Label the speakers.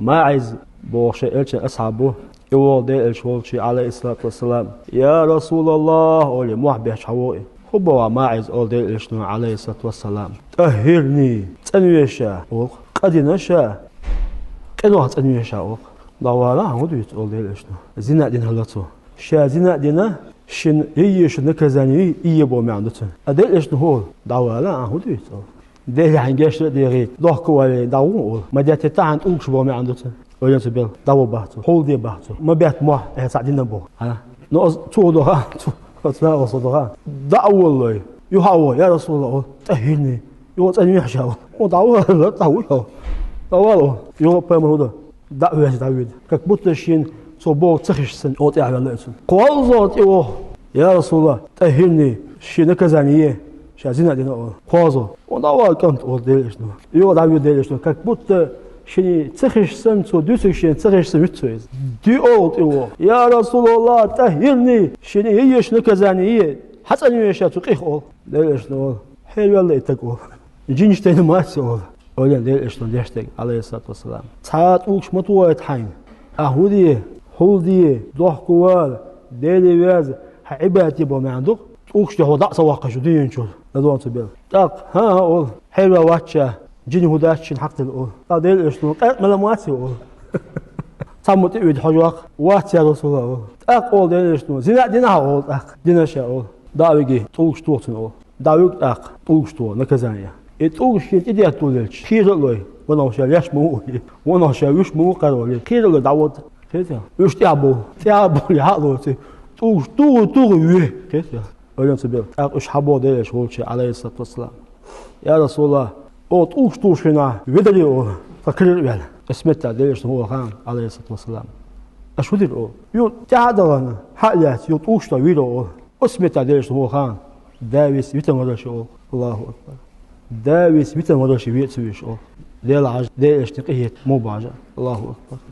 Speaker 1: ماعز بوشي إلش أصحابه يوال دي إلش ولشي عليه الصلاة والسلام يا رسول الله أولي محبه شحوئي خبوا ماعز أول دي إلش عليه الصلاة والسلام طهرني تنويشا قدنشا كنوه تنويشا دوالا هوديت أول دي إلش زنا دين هلاتو شا زنا دينا شن يش نكزاني يبو معندتن أدي إلش هو دوالا هوديت ده عنجش ديري ضحكوا عليه داوون ما جات تاعن أوكش بو معندتن ولا تبل داو بحثه حول دي بحثه ما بيت ما ساعدين بو ها نو تودها لا وصدها دعوا الله يهوى يا رسول الله تهيني يو تاني يحشاو ودعوا لا دعوا دعوا يو بمهوده دعوه كبوتشين صبو تخش سن او تاع على الاسن قال زوت يا رسول الله تهيني شي نكزانيه شازينا دينا خوازو ودعوا كنت وديل شنو يو دعوه ديل شنو كبوت شني تخش سن تو دوسشين تخش سمتويز دي اول يا رسول الله تهيني شني هي شنو كزانيه حسن يشا تقيخ اول ليش نقول حلو والله تقول جينش تاني ما تقول ولا ليش ندشتك عليه الصلاه والسلام ساعات وش متوه تحين اهودي هولدي ضحكوال ديلي واز عبادتي بو ما عندك وش هو ضع سواق شو دين شو لدوان تبل طق ها اول حلوه واتشا جيني هداش حق الاول قادر ايش نقول ما ما تقول صمت يد حجاق وات يا رسول الله اقول دين ايش نقول زين دينا اقول دينا شاول داويجي طوش توتن او داويج اق طوش تو نكزانيا طوش يدي تولش خير الله وانا شايش مو وانا شايش مو قالوا خير الله دعوت كده وش تعبوا يا حضرتي طوش تو ويه كده ولا تبي اقش حبوا ده شغلش عليه الصلاه والسلام يا رسول الله او طوش هنا بدري او فكر يعني اسمت ده هو خان عليه الصلاه والسلام اشو دي او يو تعدلنا حالات يو طوش طويله اسمت ده هو خان داويس بيتم ولا شو الله اكبر داويس بيتم ولا شو بيتسوي شو ده العج ده اشتقيه مو بعجة الله اكبر